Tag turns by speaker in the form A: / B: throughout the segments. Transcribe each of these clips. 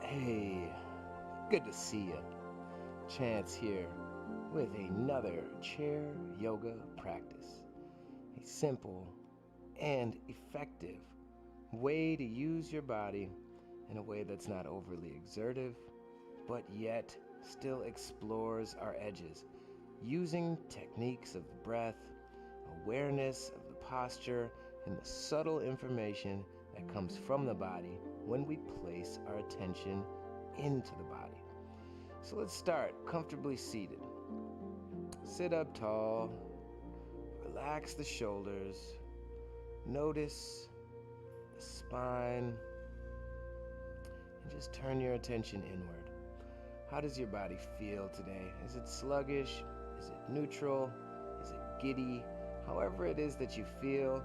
A: Hey, good to see you. Chance here with another chair yoga practice. A simple and effective way to use your body in a way that's not overly exertive, but yet still explores our edges, using techniques of the breath, awareness of the posture, and the subtle information that comes from the body when we place our attention into the body. So let's start comfortably seated. Sit up tall, relax the shoulders, notice the spine, and just turn your attention inward. How does your body feel today? Is it sluggish? Is it neutral? Is it giddy? However it is that you feel,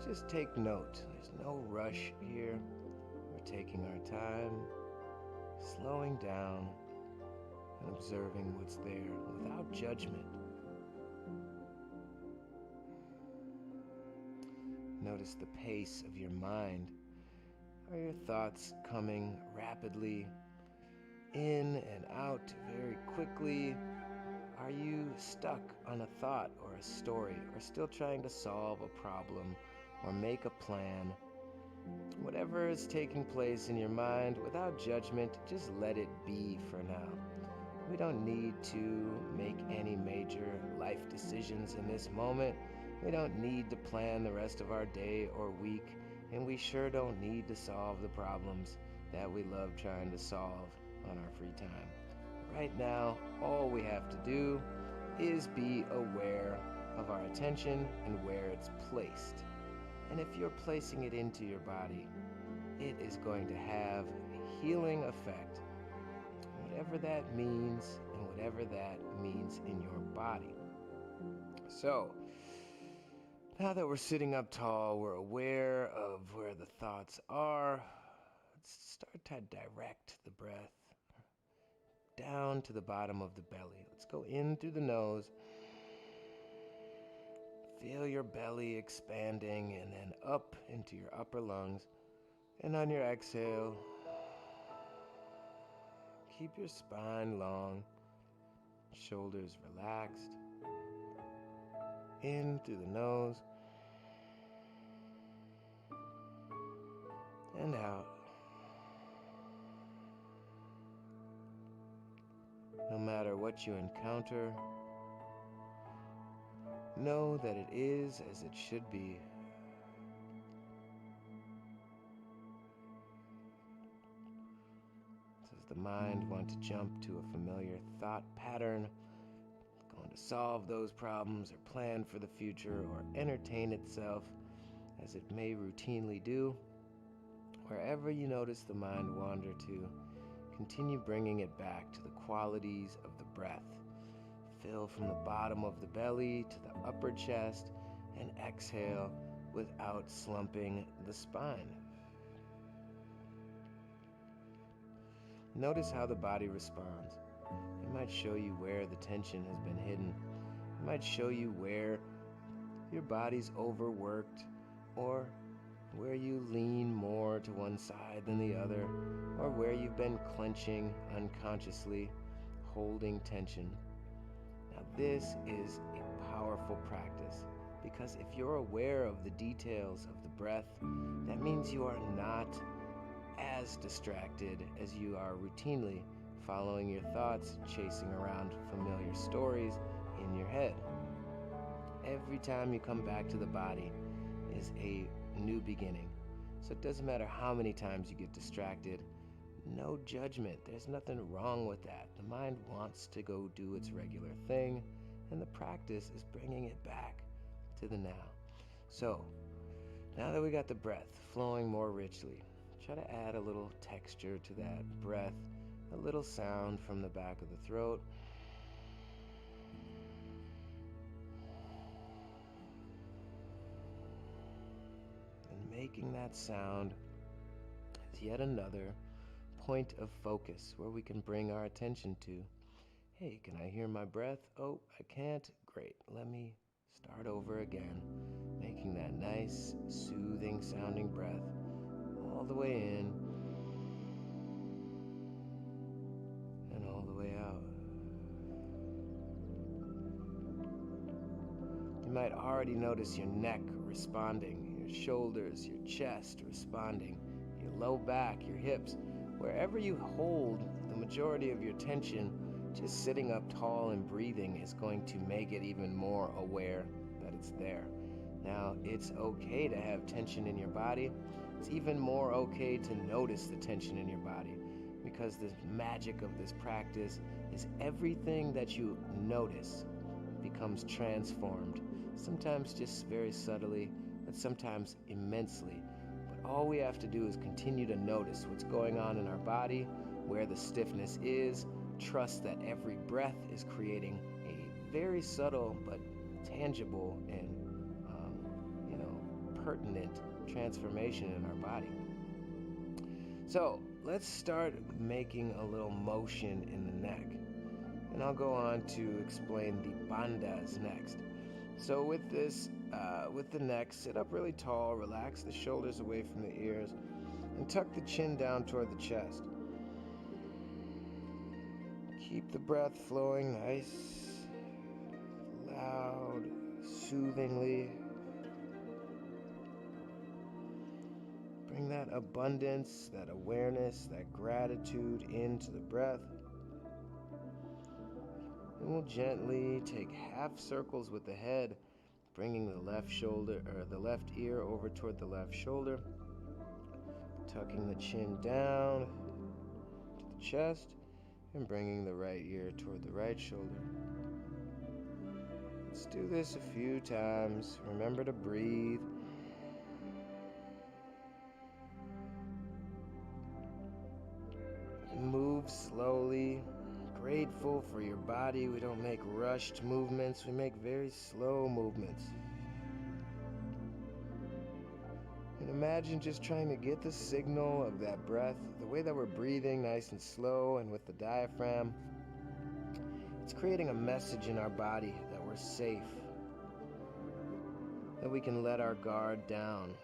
A: just take note. There's no rush here. We're taking our time, slowing down, and observing what's there without judgment. Notice the pace of your mind. Are your thoughts coming rapidly in and out very quickly? Are you stuck on a thought or a story, or still trying to solve a problem or make a plan? Whatever is taking place in your mind, without judgment, just let it be for now. We don't need to make any major life decisions in this moment. We don't need to plan the rest of our day or week, and we sure don't need to solve the problems that we love trying to solve on our free time. Right now, all we have to do is be aware of our attention and where it's placed. And if you're placing it into your body, it is going to have a healing effect, whatever that means and whatever that means in your body. So, now that we're sitting up tall, we're aware of where the thoughts are. Let's start to direct the breath down to the bottom of the belly. Let's go in through the nose. Feel your belly expanding and then up into your upper lungs. And on your exhale, keep your spine long, shoulders relaxed. In through the nose and out. No matter what you encounter, know that it is as it should be. Does the mind want to jump to a familiar thought pattern, going to solve those problems or plan for the future or entertain itself as it may routinely do? Wherever you notice the mind wander to, continue bringing it back to the qualities of the breath. Fill from the bottom of the belly to the upper chest and exhale without slumping the spine. Notice how the body responds. It might show you where the tension has been hidden. It might show you where your body's overworked, or where you lean more to one side than the other, or where you've been clenching unconsciously, holding tension. Now this is a powerful practice, because if you're aware of the details of the breath, that means you are not as distracted as you are routinely following your thoughts, chasing around familiar stories in your head. Every time you come back to the body is a new beginning. So it doesn't matter how many times you get distracted. No judgment. There's nothing wrong with that. The mind wants to go do its regular thing, and the practice is bringing it back to the now. So, now that we got the breath flowing more richly, try to add a little texture to that breath, a little sound from the back of the throat. And making that sound is yet another point of focus where we can bring our attention to. Hey, can I hear my breath? Oh, I can't? Great. Let me start over again, making that nice, soothing sounding breath all the way in might already notice your neck responding, your shoulders, your chest responding, your low back, your hips. Wherever you hold the majority of your tension, just sitting up tall and breathing is going to make it even more aware that it's there. Now, it's okay to have tension in your body. It's even more okay to notice the tension in your body, because the magic of this practice is everything that you notice becomes transformed, sometimes just very subtly, but sometimes immensely. But all we have to do is continue to notice what's going on in our body, where the stiffness is, trust that every breath is creating a very subtle but tangible and pertinent transformation in our body. So let's start making a little motion in the neck, and I'll go on to explain the bandhas next. So with this, with the neck, sit up really tall, relax the shoulders away from the ears, and tuck the chin down toward the chest. Keep the breath flowing nice, loud, soothingly. Bring that abundance, that awareness, that gratitude into the breath. And we'll gently take half circles with the head, bringing the left shoulder or the left ear over toward the left shoulder, tucking the chin down to the chest, and bringing the right ear toward the right shoulder. Let's do this a few times. Remember to breathe. Move slowly. Grateful for your body. We don't make rushed movements. We make very slow movements. And imagine just trying to get the signal of that breath, the way that we're breathing, nice and slow, and with the diaphragm. It's creating a message in our body that we're safe, that we can let our guard down,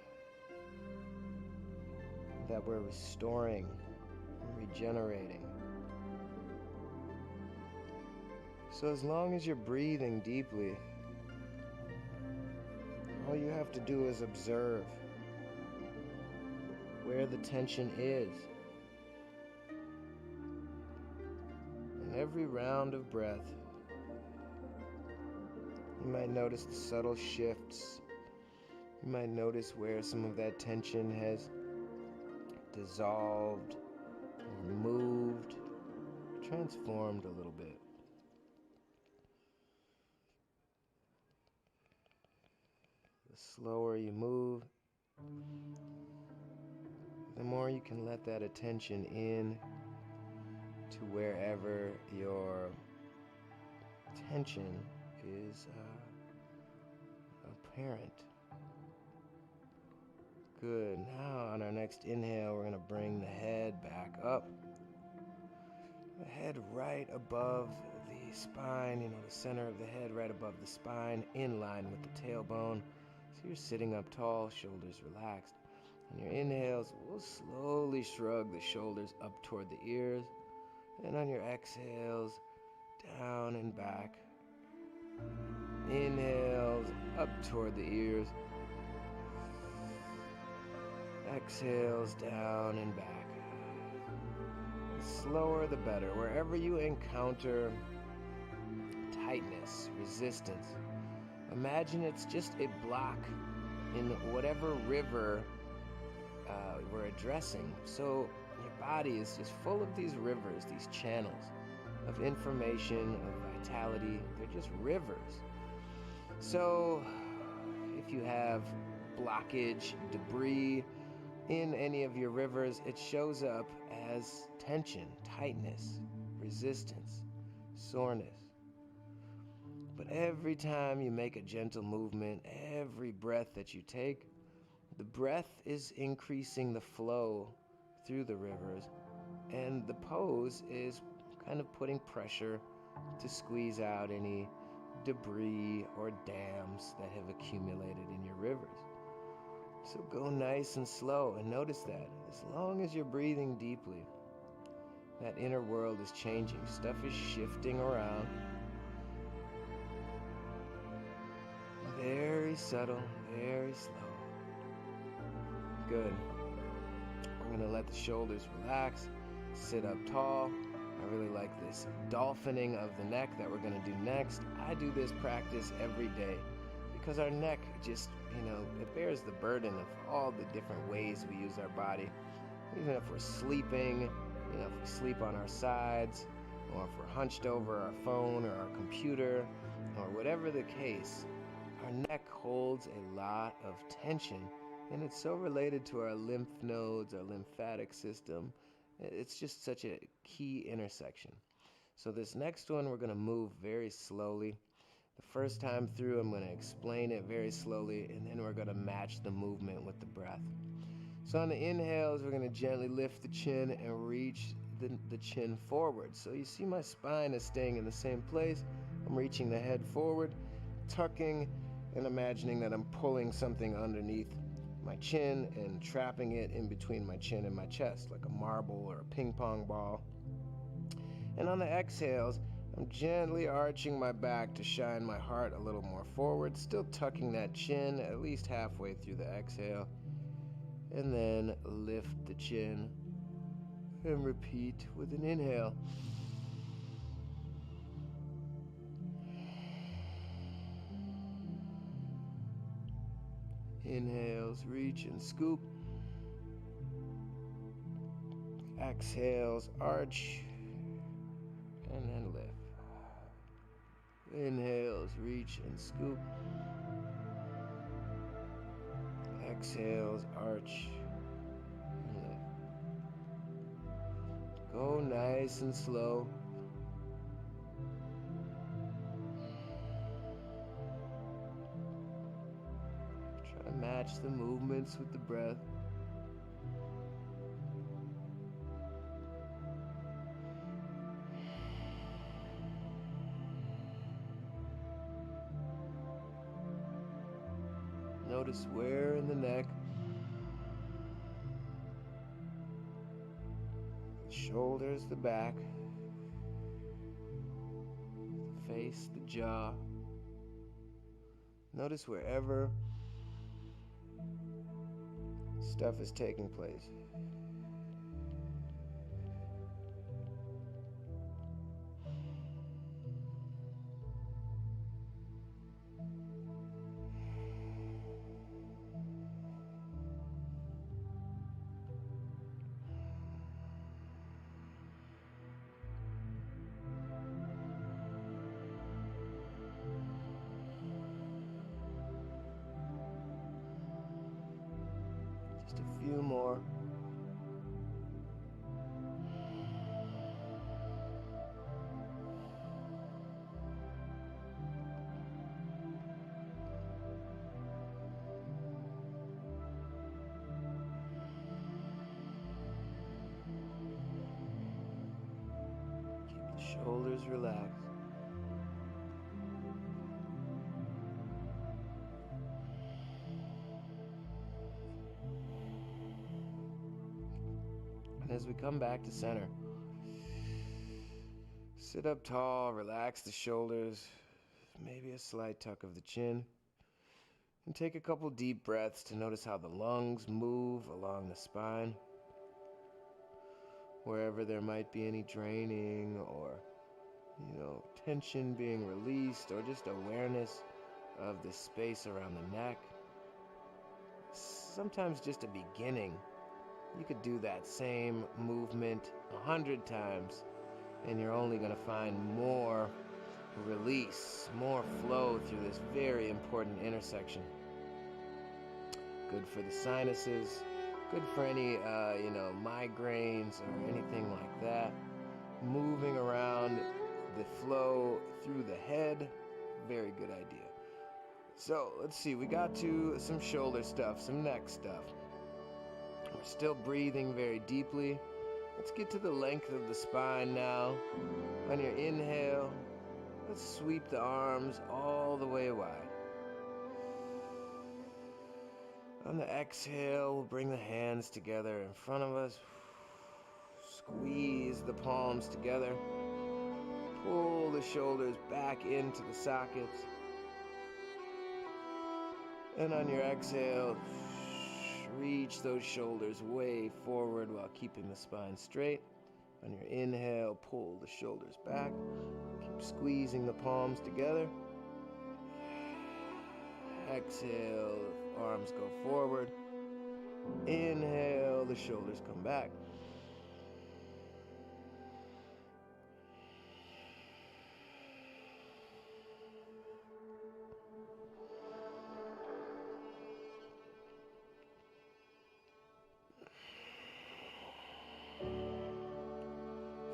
A: that we're restoring, regenerating. So as long as you're breathing deeply, all you have to do is observe where the tension is. And every round of breath, you might notice the subtle shifts. You might notice where some of that tension has dissolved, or moved, transformed a little bit. The slower you move, the more you can let that attention in to wherever your tension is apparent. Good. Now on our next inhale, we're going to bring the head back up. The head right above the spine, the center of the head right above the spine, in line with the tailbone. So you're sitting up tall, shoulders relaxed. On your inhales, we'll slowly shrug the shoulders up toward the ears. And on your exhales, down and back. Inhales, up toward the ears. Exhales, down and back. The slower the better. Wherever you encounter tightness, resistance, imagine it's just a block in whatever river we're addressing. So your body is just full of these rivers, these channels of information, of vitality. They're just rivers. So if you have blockage, debris in any of your rivers, it shows up as tension, tightness, resistance, soreness. But every time you make a gentle movement, every breath that you take, the breath is increasing the flow through the rivers, and the pose is kind of putting pressure to squeeze out any debris or dams that have accumulated in your rivers. So go nice and slow, and notice that as long as you're breathing deeply, that inner world is changing. Stuff is shifting around. Very subtle, very slow. Good. We're gonna let the shoulders relax. Sit up tall. I really like this dolphining of the neck that we're gonna do next. I do this practice every day because our neck just, it bears the burden of all the different ways we use our body. Even if we're sleeping, if we sleep on our sides, or if we're hunched over our phone or our computer, or whatever the case, our neck holds a lot of tension, and it's so related to our lymph nodes, our lymphatic system. It's just such a key intersection. So this next one, we're going to move very slowly. The first time through, I'm going to explain it very slowly, and then we're going to match the movement with the breath. So on the inhales, we're going to gently lift the chin and reach the chin forward. So you see my spine is staying in the same place. I'm reaching the head forward, tucking, and imagining that I'm pulling something underneath my chin and trapping it in between my chin and my chest, like a marble or a ping pong ball. And on the exhales, I'm gently arching my back to shine my heart a little more forward, still tucking that chin at least halfway through the exhale. And then lift the chin and repeat with an inhale. Inhales, reach and scoop. Exhales, arch, and then lift. Inhales, reach and scoop. Exhales, arch, and lift. Go nice and slow. Try to match the movements with the breath. Notice where in the neck, the shoulders, the back, the face, the jaw. Notice wherever stuff is taking place. Just a few more. Keep the shoulders relaxed. And as we come back to center, sit up tall, relax the shoulders, maybe a slight tuck of the chin, and take a couple deep breaths to notice how the lungs move along the spine. Wherever there might be any draining or, tension being released, or just awareness of the space around the neck. Sometimes just a beginning. You could do that same movement 100 times, and you're only going to find more release, more flow through this very important intersection. Good for the sinuses, good for any, migraines or anything like that. Moving around the flow through the head, very good idea. So let's see, we got to some shoulder stuff, some neck stuff. We're still breathing very deeply. Let's get to the length of the spine now. On your inhale, let's sweep the arms all the way wide. On the exhale, we'll bring the hands together in front of us. Squeeze the palms together. Pull the shoulders back into the sockets. And on your exhale, reach those shoulders way forward while keeping the spine straight. On your inhale, pull the shoulders back. Keep squeezing the palms together. Exhale, arms go forward. Inhale, the shoulders come back.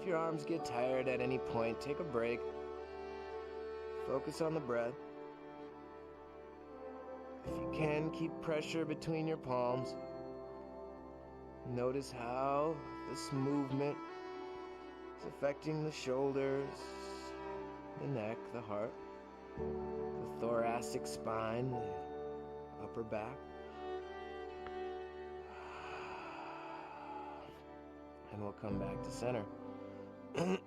A: If your arms get tired at any point, take a break. Focus on the breath. If you can, keep pressure between your palms. Notice how this movement is affecting the shoulders, the neck, the heart, the thoracic spine, the upper back. And we'll come back to center.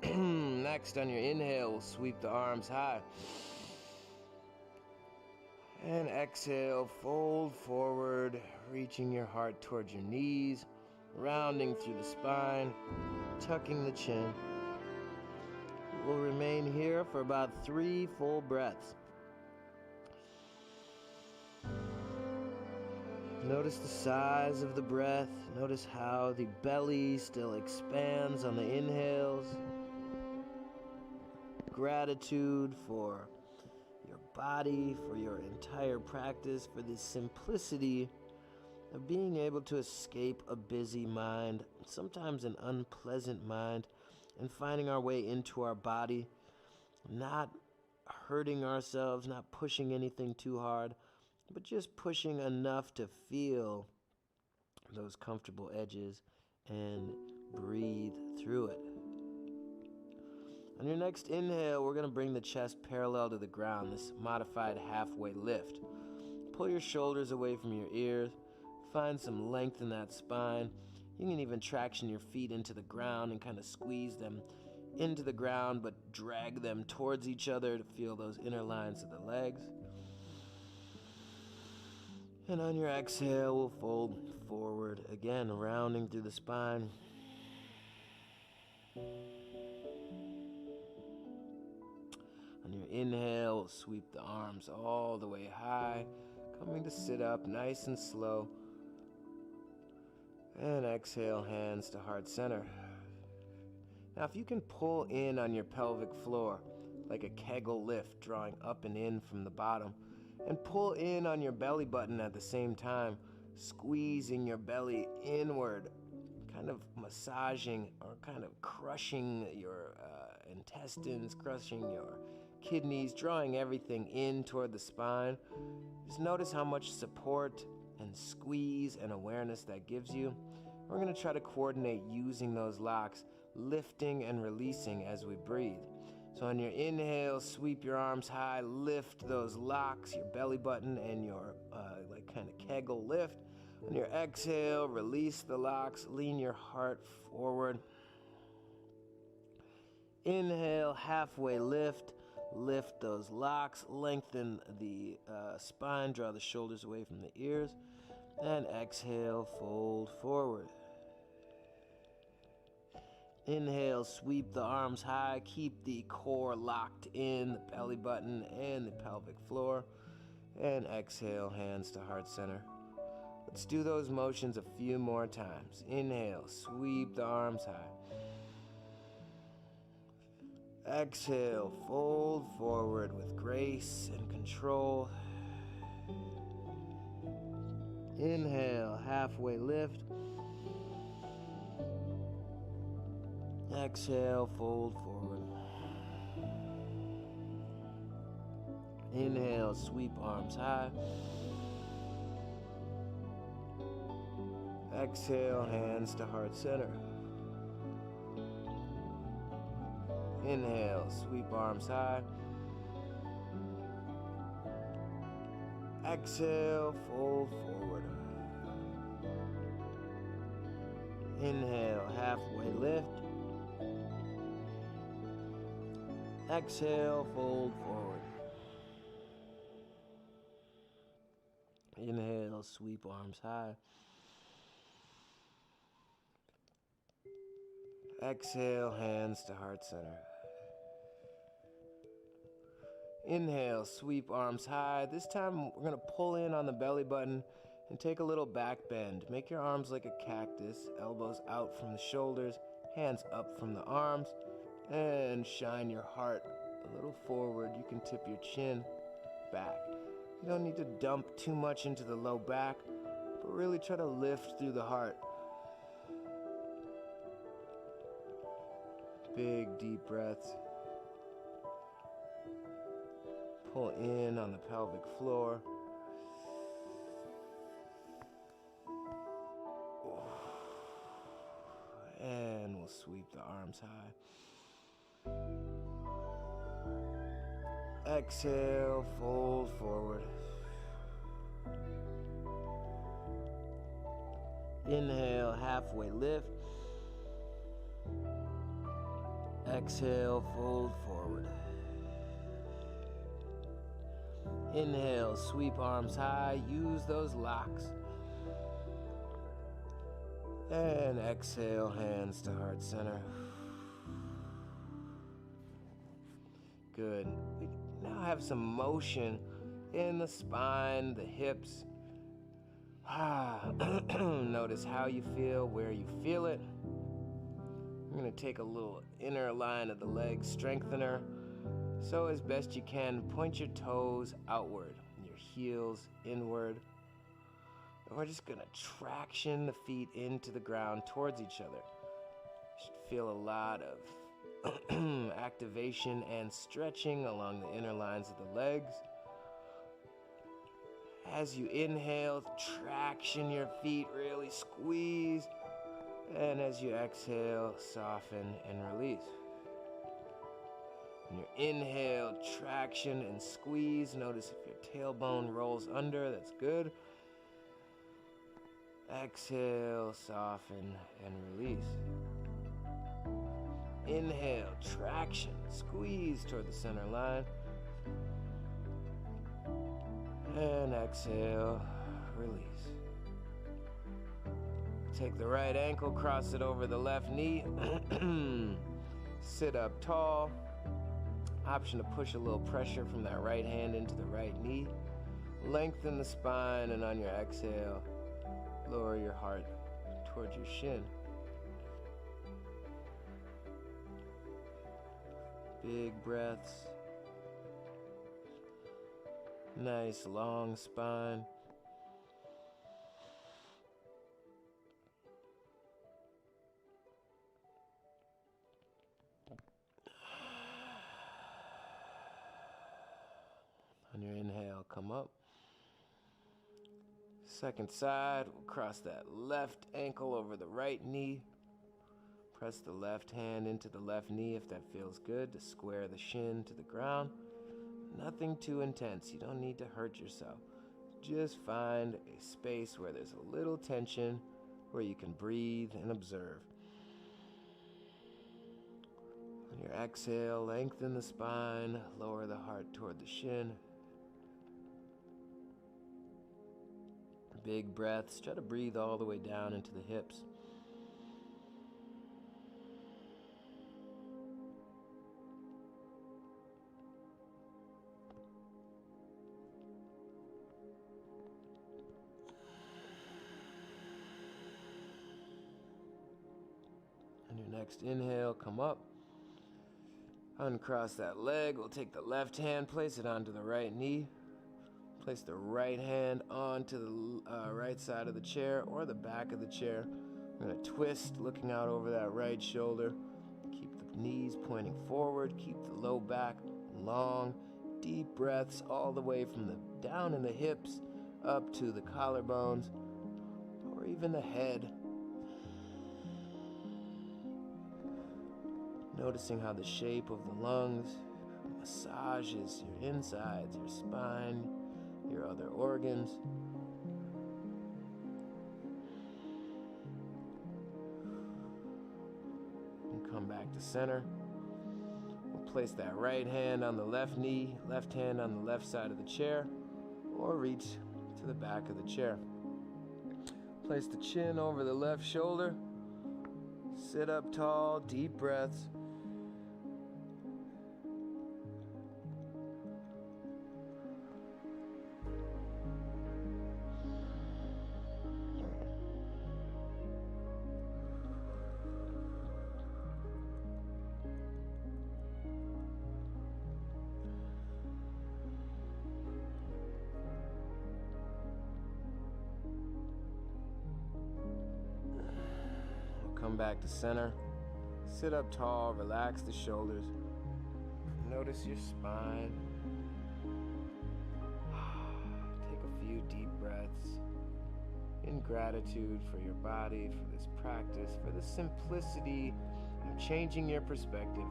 A: Next, on your inhale, we'll sweep the arms high. And exhale, fold forward, reaching your heart towards your knees, rounding through the spine, tucking the chin. We'll remain here for about 3 full breaths. Notice the size of the breath. Notice how the belly still expands on the inhales. Gratitude for your body, for your entire practice, for the simplicity of being able to escape a busy mind, sometimes an unpleasant mind, and finding our way into our body, not hurting ourselves, not pushing anything too hard, but just pushing enough to feel those comfortable edges and breathe through it. On your next inhale, we're going to bring the chest parallel to the ground, this modified halfway lift. Pull your shoulders away from your ears. Find some length in that spine. You can even traction your feet into the ground and kind of squeeze them into the ground, but drag them towards each other to feel those inner lines of the legs. And on your exhale, we'll fold forward again, rounding through the spine. On your inhale, we'll sweep the arms all the way high, coming to sit up nice and slow. And exhale, hands to heart center. Now, if you can pull in on your pelvic floor, like a Kegel lift, drawing up and in from the bottom, and pull in on your belly button at the same time, squeezing your belly inward, kind of massaging or kind of crushing your intestines, crushing your kidneys, drawing everything in toward the spine. Just notice how much support and squeeze and awareness that gives you. We're going to try to coordinate using those locks, lifting and releasing as we breathe. So on your inhale, sweep your arms high, lift those locks, your belly button and your kind of Kegel lift. On your exhale, release the locks, lean your heart forward. Inhale, halfway lift, lift those locks, lengthen the spine, draw the shoulders away from the ears, and exhale, fold forward. Inhale, sweep the arms high, keep the core locked in, the belly button and the pelvic floor. And exhale, hands to heart center. Let's do those motions a few more times. Inhale, sweep the arms high. Exhale, fold forward with grace and control. Inhale, halfway lift. Exhale, fold forward. Inhale, sweep arms high. Exhale, hands to heart center. Inhale, sweep arms high. Exhale, fold forward. Inhale, halfway lift. Exhale, fold forward. Inhale, sweep arms high. Exhale, hands to heart center. Inhale, sweep arms high. This time we're going to pull in on the belly button and take a little back bend. Make your arms like a cactus, elbows out from the shoulders, hands up from the arms, and shine your heart a little forward. You can tip your chin back. You don't need to dump too much into the low back, but really try to lift through the heart. Big, deep breaths. Pull in on the pelvic floor. And we'll sweep the arms high. Exhale, fold forward. Inhale, halfway lift. Exhale, fold forward. Inhale, sweep arms high. Use those locks. And exhale, hands to heart center. Good. We now have some motion in the spine, the hips. Notice how you feel, where you feel it. I'm going to take a little inner line of the leg strengthener. So as best you can, point your toes outward, your heels inward. And we're just going to traction the feet into the ground towards each other. You should feel a lot of activation and stretching along the inner lines of the legs. As you inhale, traction your feet, really squeeze. And as you exhale, soften and release. When you inhale, traction and squeeze. Notice if your tailbone rolls under, that's good. Exhale, soften and release. Inhale, traction, squeeze toward the center line. And exhale, release. Take the right ankle, cross it over the left knee. Sit up tall. Option to push a little pressure from that right hand into the right knee. Lengthen the spine, and on your exhale, lower your heart towards your shin. Big breaths. Nice long spine. On your inhale, come up. Second side, we'll cross that left ankle over the right knee. Press the left hand into the left knee if that feels good to square the shin to the ground. Nothing too intense. You don't need to hurt yourself. Just find a space where there's a little tension, where you can breathe and observe. On your exhale, lengthen the spine, lower the heart toward the shin. Big breaths. Try to breathe all the way down into the hips. On your next inhale, come up. Uncross that leg. We'll take the left hand, place it onto the right knee. Place the right hand onto the right side of the chair or the back of the chair. I'm going to twist, looking out over that right shoulder. Keep the knees pointing forward. Keep the low back long. Deep breaths all the way from the down in the hips up to the collarbones or even the head. Noticing how the shape of the lungs massages your insides, your spine, your other organs. And come back to center. We'll place that right hand on the left knee, left hand on the left side of the chair, or reach to the back of the chair. Place the chin over the left shoulder. Sit up tall, deep breaths. Come back to center. Sit up tall, relax the shoulders. Notice your spine. Take a few deep breaths in gratitude for your body, for this practice, for the simplicity of changing your perspective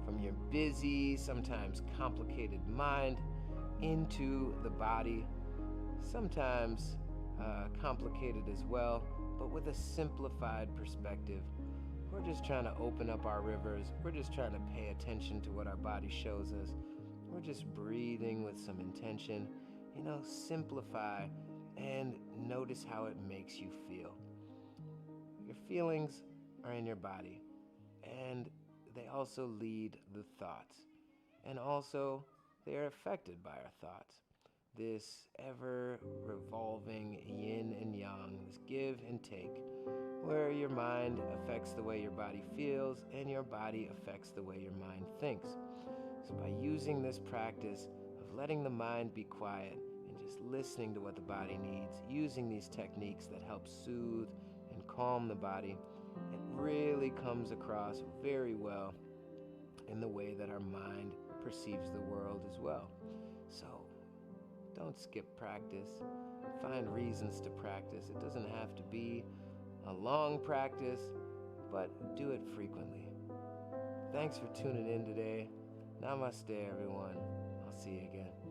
A: from your busy, sometimes complicated mind into the body, sometimes complicated as well, but with a simplified perspective. We're just trying to open up our rivers. We're just trying to pay attention to what our body shows us. We're just breathing with some intention. Simplify and notice how it makes you feel. Your feelings are in your body, and they also lead the thoughts. And also, they are affected by our thoughts. This ever-revolving yin and yang, this give and take, where your mind affects the way your body feels and your body affects the way your mind thinks. So by using this practice of letting the mind be quiet and just listening to what the body needs, using these techniques that help soothe and calm the body, it really comes across very well in the way that our mind perceives the world as well. So don't skip practice. Find reasons to practice. It doesn't have to be a long practice, but do it frequently. Thanks for tuning in today. Namaste, everyone. I'll see you again.